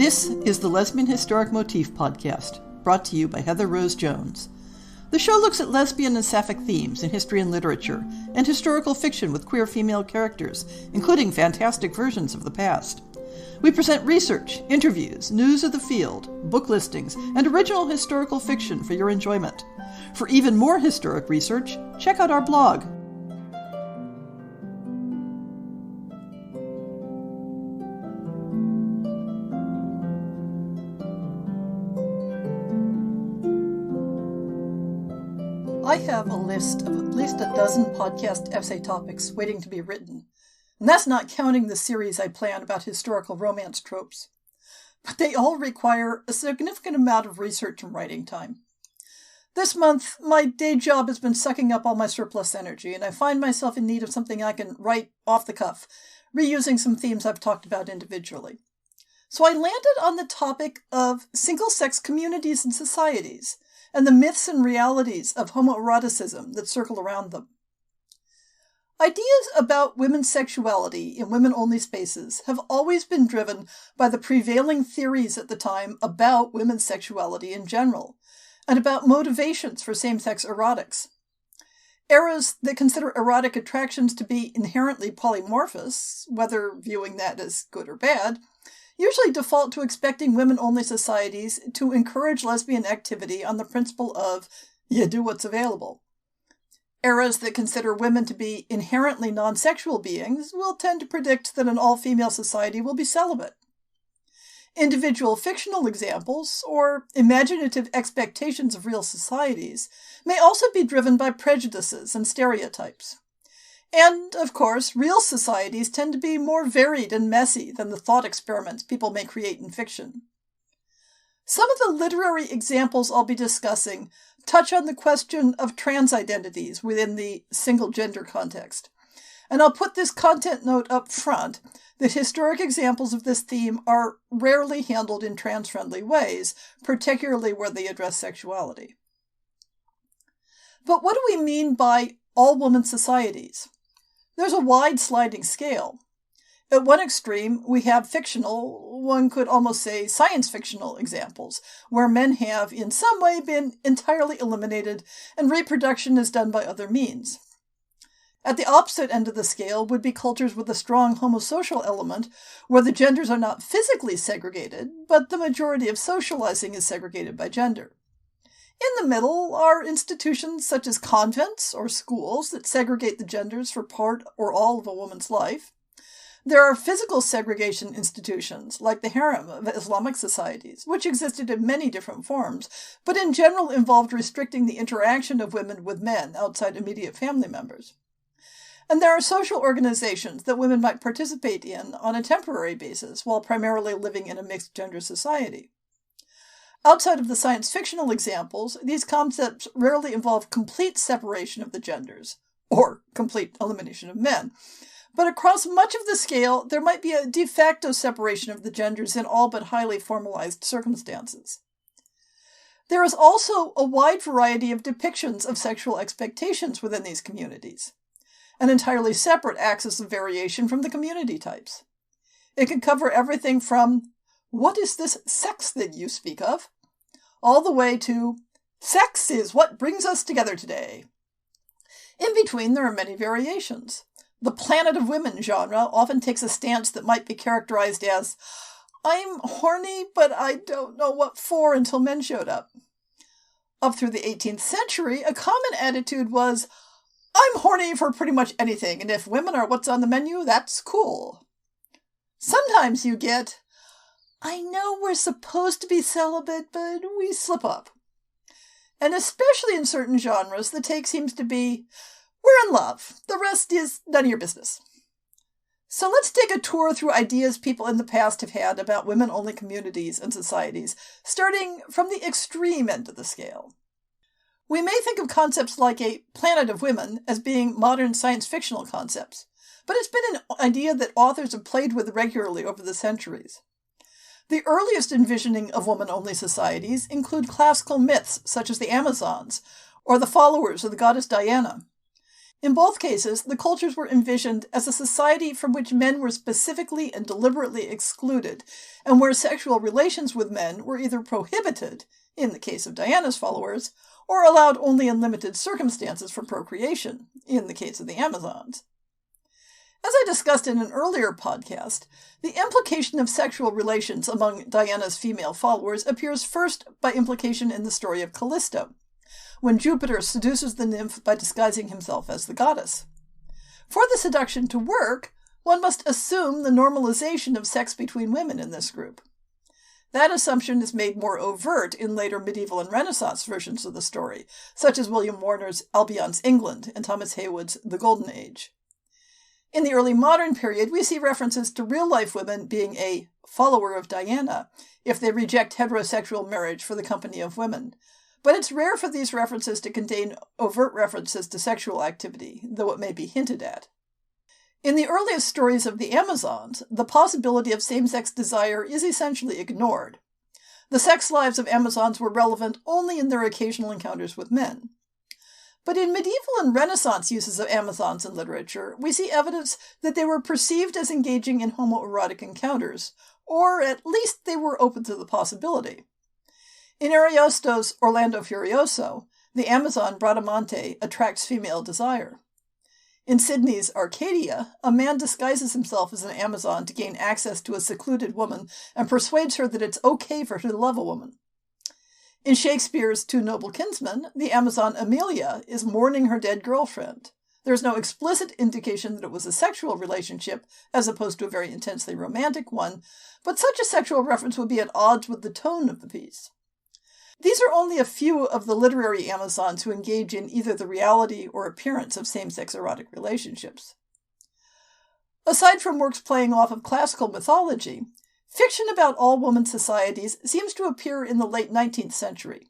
This is the Lesbian Historic Motif Podcast, brought to you by Heather Rose Jones. The show looks at lesbian and sapphic themes in history and literature, and historical fiction with queer female characters, including fantastic versions of the past. We present research, interviews, news of the field, book listings, and original historical fiction for your enjoyment. For even more historic research, check out our blog. I have a list of at least a dozen podcast essay topics waiting to be written, and that's not counting the series I plan about historical romance tropes. But they all require a significant amount of research and writing time. This month, my day job has been sucking up all my surplus energy, and I find myself in need of something I can write off the cuff, reusing some themes I've talked about individually. So I landed on the topic of single-sex communities and societies, and the myths and realities of homoeroticism that circle around them. Ideas about women's sexuality in women-only spaces have always been driven by the prevailing theories at the time about women's sexuality in general, and about motivations for same-sex erotics. Eras that consider erotic attractions to be inherently polymorphous, whether viewing that as good or bad, usually default to expecting women-only societies to encourage lesbian activity on the principle of, you do what's available. Eras that consider women to be inherently non-sexual beings will tend to predict that an all-female society will be celibate. Individual fictional examples, or imaginative expectations of real societies, may also be driven by prejudices and stereotypes. And, of course, real societies tend to be more varied and messy than the thought experiments people may create in fiction. Some of the literary examples I'll be discussing touch on the question of trans identities within the single-gender context. And I'll put this content note up front that historic examples of this theme are rarely handled in trans-friendly ways, particularly where they address sexuality. But what do we mean by all-woman societies? There's a wide sliding scale. At one extreme, we have fictional, one could almost say science-fictional examples, where men have in some way been entirely eliminated and reproduction is done by other means. At the opposite end of the scale would be cultures with a strong homosocial element, where the genders are not physically segregated, but the majority of socializing is segregated by gender. In the middle are institutions such as convents or schools that segregate the genders for part or all of a woman's life. There are physical segregation institutions, like the harem of Islamic societies, which existed in many different forms, but in general involved restricting the interaction of women with men outside immediate family members. And there are social organizations that women might participate in on a temporary basis while primarily living in a mixed-gender society. Outside of the science-fictional examples, these concepts rarely involve complete separation of the genders, or complete elimination of men. But across much of the scale, there might be a de facto separation of the genders in all but highly formalized circumstances. There is also a wide variety of depictions of sexual expectations within these communities, an entirely separate axis of variation from the community types. It can cover everything from, "What is this sex that you speak of?" all the way to, "Sex is what brings us together today." In between, there are many variations. The Planet of Women genre often takes a stance that might be characterized as, "I'm horny, but I don't know what for until men showed up." Up through the 18th century, a common attitude was, "I'm horny for pretty much anything, and if women are what's on the menu, that's cool." Sometimes you get, "I know we're supposed to be celibate, but we slip up." And especially in certain genres, the take seems to be, "We're in love. The rest is none of your business." So let's take a tour through ideas people in the past have had about women-only communities and societies, starting from the extreme end of the scale. We may think of concepts like a Planet of Women as being modern science-fictional concepts, but it's been an idea that authors have played with regularly over the centuries. The earliest envisioning of woman-only societies include classical myths such as the Amazons, or the followers of the goddess Diana. In both cases, the cultures were envisioned as a society from which men were specifically and deliberately excluded, and where sexual relations with men were either prohibited, in the case of Diana's followers, or allowed only in limited circumstances for procreation, in the case of the Amazons. As I discussed in an earlier podcast, the implication of sexual relations among Diana's female followers appears first by implication in the story of Callisto, when Jupiter seduces the nymph by disguising himself as the goddess. For the seduction to work, one must assume the normalization of sex between women in this group. That assumption is made more overt in later medieval and Renaissance versions of the story, such as William Warner's Albion's England and Thomas Heywood's The Golden Age. In the early modern period, we see references to real-life women being a follower of Diana if they reject heterosexual marriage for the company of women. But it's rare for these references to contain overt references to sexual activity, though it may be hinted at. In the earliest stories of the Amazons, the possibility of same-sex desire is essentially ignored. The sex lives of Amazons were relevant only in their occasional encounters with men. But in medieval and Renaissance uses of Amazons in literature, we see evidence that they were perceived as engaging in homoerotic encounters, or at least they were open to the possibility. In Ariosto's Orlando Furioso, the Amazon Bradamante attracts female desire. In Sidney's Arcadia, a man disguises himself as an Amazon to gain access to a secluded woman and persuades her that it's okay for her to love a woman. In Shakespeare's Two Noble Kinsmen, the Amazon Emilia is mourning her dead girlfriend. There's no explicit indication that it was a sexual relationship, as opposed to a very intensely romantic one, but such a sexual reference would be at odds with the tone of the piece. These are only a few of the literary Amazons who engage in either the reality or appearance of same-sex erotic relationships. Aside from works playing off of classical mythology, fiction about all-woman societies seems to appear in the late 19th century.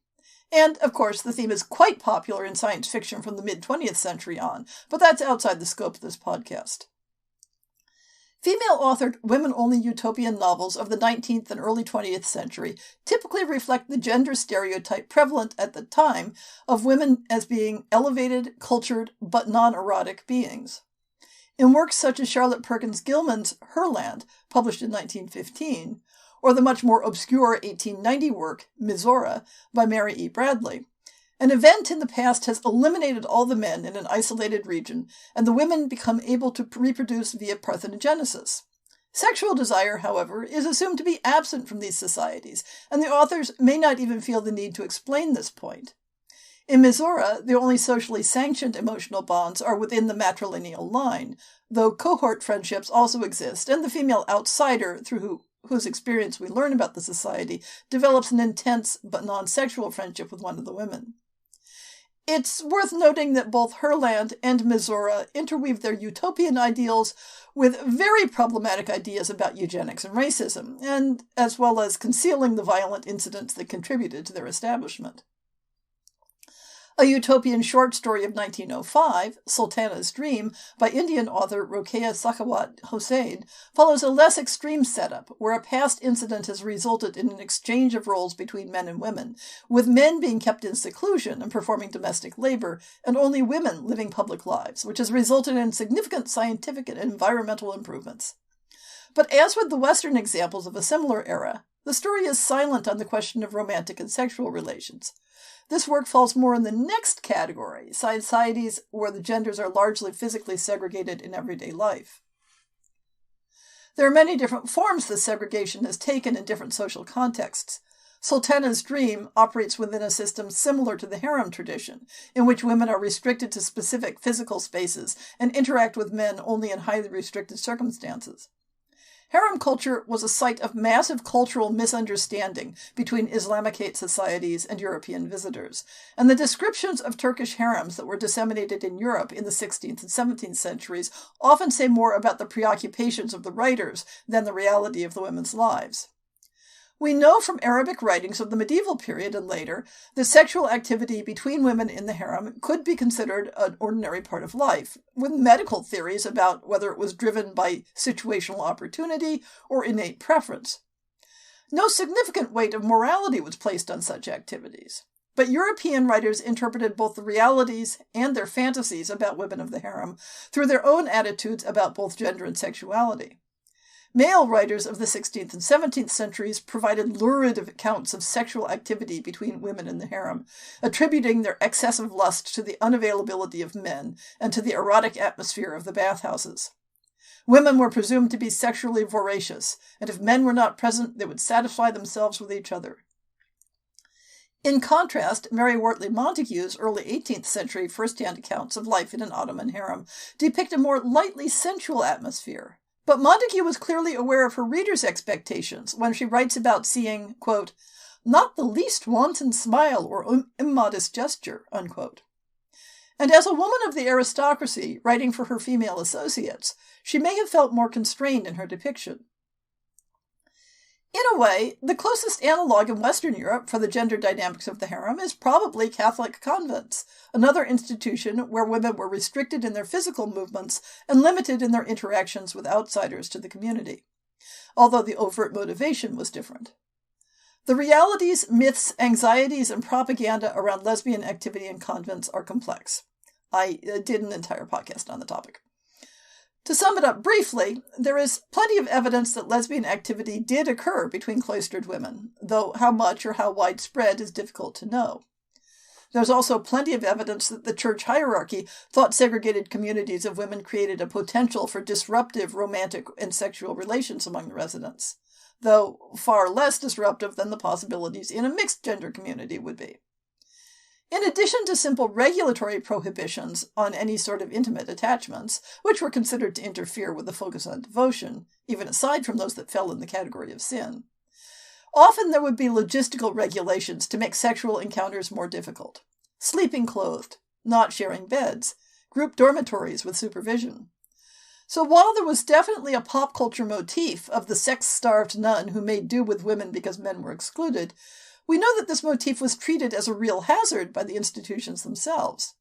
And, of course, the theme is quite popular in science fiction from the mid-20th century on, but that's outside the scope of this podcast. Female-authored, women-only utopian novels of the 19th and early 20th century typically reflect the gender stereotype prevalent at the time of women as being elevated, cultured, but non-erotic beings. In works such as Charlotte Perkins Gilman's Herland, published in 1915, or the much more obscure 1890 work, Mizora, by Mary E. Bradley, an event in the past has eliminated all the men in an isolated region, and the women become able to reproduce via parthenogenesis. Sexual desire, however, is assumed to be absent from these societies, and the authors may not even feel the need to explain this point. In Mizora, the only socially sanctioned emotional bonds are within the matrilineal line, though cohort friendships also exist, and the female outsider, through whose experience we learn about the society, develops an intense but non-sexual friendship with one of the women. It's worth noting that both Herland and Mizora interweave their utopian ideals with very problematic ideas about eugenics and racism, and as well as concealing the violent incidents that contributed to their establishment. A utopian short story of 1905, Sultana's Dream, by Indian author Rokeya Sakhawat Hossain, follows a less extreme setup, where a past incident has resulted in an exchange of roles between men and women, with men being kept in seclusion and performing domestic labor, and only women living public lives, which has resulted in significant scientific and environmental improvements. But as with the Western examples of a similar era, the story is silent on the question of romantic and sexual relations. This work falls more in the next category, societies where the genders are largely physically segregated in everyday life. There are many different forms this segregation has taken in different social contexts. Sultana's Dream operates within a system similar to the harem tradition, in which women are restricted to specific physical spaces and interact with men only in highly restricted circumstances. Harem culture was a site of massive cultural misunderstanding between Islamicate societies and European visitors, and the descriptions of Turkish harems that were disseminated in Europe in the 16th and 17th centuries often say more about the preoccupations of the writers than the reality of the women's lives. We know from Arabic writings of the medieval period and later that sexual activity between women in the harem could be considered an ordinary part of life, with medical theories about whether it was driven by situational opportunity or innate preference. No significant weight of morality was placed on such activities. but European writers interpreted both the realities and their fantasies about women of the harem through their own attitudes about both gender and sexuality. Male writers of the 16th and 17th centuries provided lurid accounts of sexual activity between women in the harem, attributing their excessive lust to the unavailability of men and to the erotic atmosphere of the bathhouses. Women were presumed to be sexually voracious, and if men were not present, they would satisfy themselves with each other. In contrast, Mary Wortley Montagu's early 18th century first-hand accounts of life in an Ottoman harem depict a more lightly sensual atmosphere. But Montagu was clearly aware of her readers' expectations when she writes about seeing, quote, not the least wanton smile or immodest gesture, unquote. And as a woman of the aristocracy writing for her female associates, she may have felt more constrained in her depiction. In a way, the closest analog in Western Europe for the gender dynamics of the harem is probably Catholic convents, another institution where women were restricted in their physical movements and limited in their interactions with outsiders to the community, although the overt motivation was different. The realities, myths, anxieties, and propaganda around lesbian activity in convents are complex. I did an entire podcast on the topic. To sum it up briefly, there is plenty of evidence that lesbian activity did occur between cloistered women, though how much or how widespread is difficult to know. There's also plenty of evidence that the church hierarchy thought segregated communities of women created a potential for disruptive romantic and sexual relations among the residents, though far less disruptive than the possibilities in a mixed-gender community would be. In addition to simple regulatory prohibitions on any sort of intimate attachments, which were considered to interfere with the focus on devotion, even aside from those that fell in the category of sin, often there would be logistical regulations to make sexual encounters more difficult. Sleeping clothed, not sharing beds, group dormitories with supervision. So while there was definitely a pop culture motif of the sex-starved nun who made do with women because men were excluded, we know that this motif was treated as a real hazard by the institutions themselves.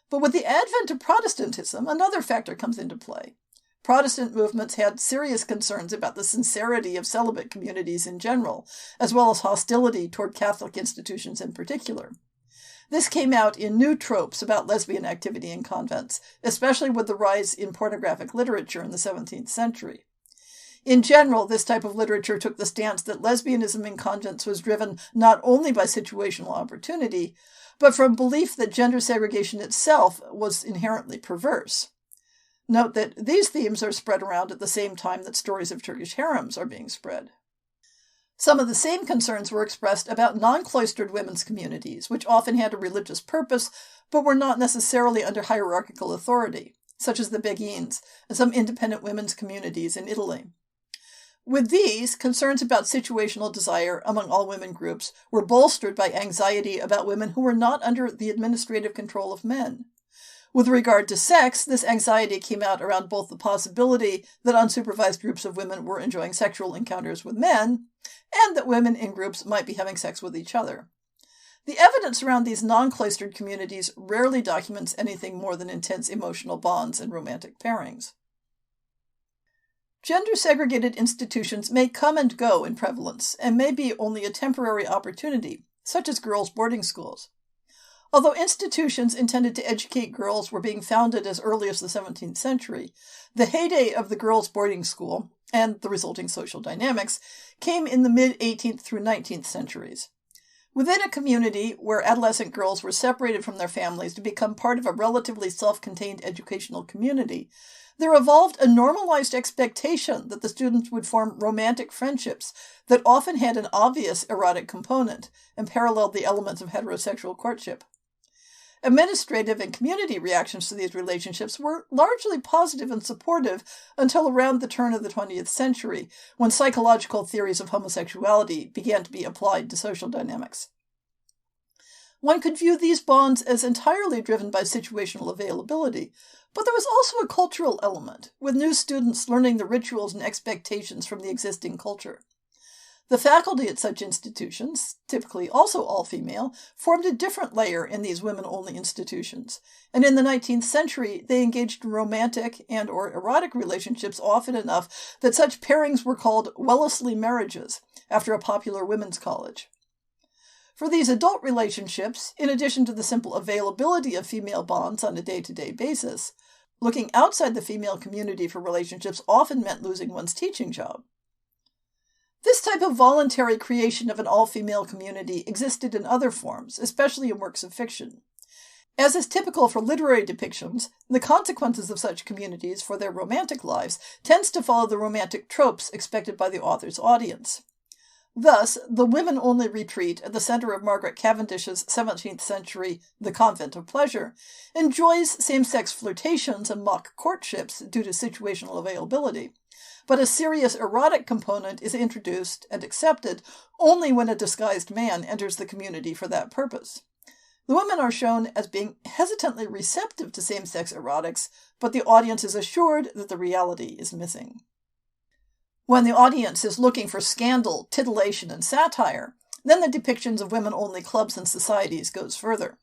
But with the advent of Protestantism, another factor comes into play. Protestant movements had serious concerns about the sincerity of celibate communities in general, as well as hostility toward Catholic institutions in particular. This came out in new tropes about lesbian activity in convents, especially with the rise in pornographic literature in the 17th century. In general, this type of literature took the stance that lesbianism in convents was driven not only by situational opportunity, but from belief that gender segregation itself was inherently perverse. Note that these themes are spread around at the same time that stories of Turkish harems are being spread. Some of the same concerns were expressed about non-cloistered women's communities, which often had a religious purpose, but were not necessarily under hierarchical authority, such as the Beguines and some independent women's communities in Italy. With these, concerns about situational desire among all women groups were bolstered by anxiety about women who were not under the administrative control of men. With regard to sex, this anxiety came out around both the possibility that unsupervised groups of women were enjoying sexual encounters with men, and that women in groups might be having sex with each other. The evidence around these non-cloistered communities rarely documents anything more than intense emotional bonds and romantic pairings. Gender-segregated institutions may come and go in prevalence and may be only a temporary opportunity, such as girls' boarding schools. Although institutions intended to educate girls were being founded as early as the 17th century, the heyday of the girls' boarding school, and the resulting social dynamics, came in the mid-18th through 19th centuries. Within a community where adolescent girls were separated from their families to become part of a relatively self-contained educational community, there evolved a normalized expectation that the students would form romantic friendships that often had an obvious erotic component and paralleled the elements of heterosexual courtship. Administrative and community reactions to these relationships were largely positive and supportive until around the turn of the 20th century, when psychological theories of homosexuality began to be applied to social dynamics. One could view these bonds as entirely driven by situational availability, but there was also a cultural element, with new students learning the rituals and expectations from the existing culture. The faculty at such institutions, typically also all-female, formed a different layer in these women-only institutions, and in the 19th century they engaged in romantic and/or erotic relationships often enough that such pairings were called Wellesley marriages, after a popular women's college. For these adult relationships, in addition to the simple availability of female bonds on a day-to-day basis, looking outside the female community for relationships often meant losing one's teaching job. This type of voluntary creation of an all-female community existed in other forms, especially in works of fiction. As is typical for literary depictions, the consequences of such communities for their romantic lives tends to follow the romantic tropes expected by the author's audience. Thus, the women-only retreat at the center of Margaret Cavendish's 17th century The Convent of Pleasure enjoys same-sex flirtations and mock courtships due to situational availability, but a serious erotic component is introduced and accepted only when a disguised man enters the community for that purpose. The women are shown as being hesitantly receptive to same-sex erotics, but the audience is assured that the reality is missing. When the audience is looking for scandal, titillation, and satire, then the depictions of women-only clubs and societies goes further.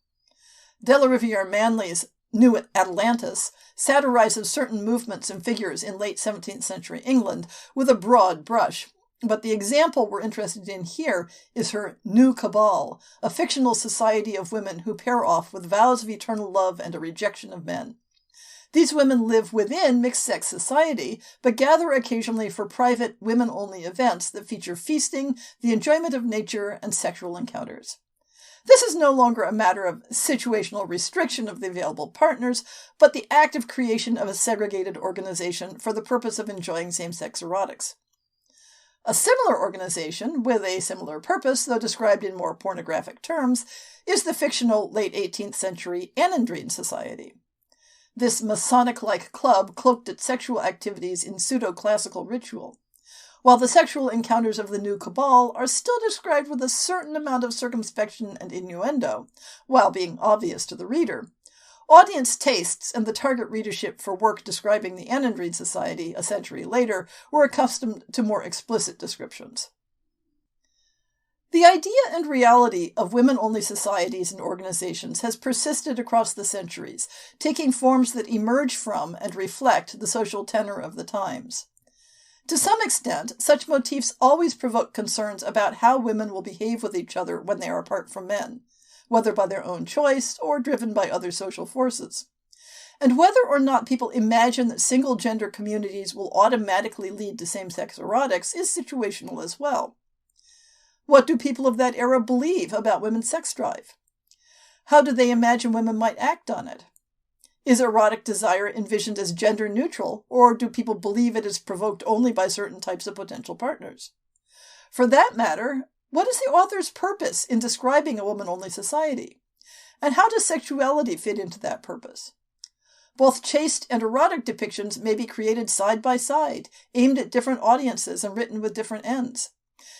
De la Riviere Manley's New Atalantis satirizes certain movements and figures in late 17th century England with a broad brush, but the example we're interested in here is her New Cabal, a fictional society of women who pair off with vows of eternal love and a rejection of men. These women live within mixed-sex society, but gather occasionally for private, women-only events that feature feasting, the enjoyment of nature, and sexual encounters. This is no longer a matter of situational restriction of the available partners, but the active creation of a segregated organization for the purpose of enjoying same-sex erotics. A similar organization, with a similar purpose, though described in more pornographic terms, is the fictional late 18th century Annandrine Society. This Masonic-like club cloaked its sexual activities in pseudo-classical ritual, while the sexual encounters of the New Cabal are still described with a certain amount of circumspection and innuendo, while being obvious to the reader. Audience tastes and the target readership for work describing the Annandrine Society a century later were accustomed to more explicit descriptions. The idea and reality of women-only societies and organizations has persisted across the centuries, taking forms that emerge from and reflect the social tenor of the times. To some extent, such motifs always provoke concerns about how women will behave with each other when they are apart from men, whether by their own choice or driven by other social forces. And whether or not people imagine that single-gender communities will automatically lead to same-sex erotics is situational as well. What do people of that era believe about women's sex drive? How do they imagine women might act on it? Is erotic desire envisioned as gender neutral, or do people believe it is provoked only by certain types of potential partners? For that matter, what is the author's purpose in describing a woman-only society? And how does sexuality fit into that purpose? Both chaste and erotic depictions may be created side by side, aimed at different audiences and written with different ends.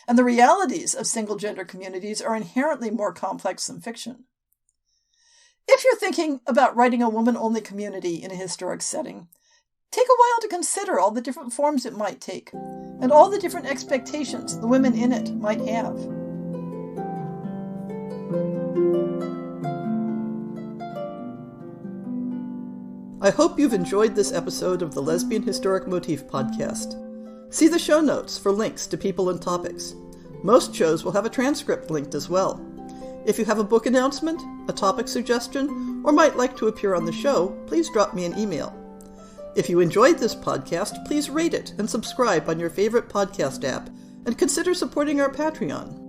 And the realities of single-gender communities are inherently more complex than fiction. If you're thinking about writing a woman-only community in a historic setting, take a while to consider all the different forms it might take, and all the different expectations the women in it might have. I hope you've enjoyed this episode of the Lesbian Historic Motif Podcast. See the show notes for links to people and topics. Most shows will have a transcript linked as well. If you have a book announcement, a topic suggestion, or might like to appear on the show, please drop me an email. If you enjoyed this podcast, please rate it and subscribe on your favorite podcast app, and consider supporting our Patreon.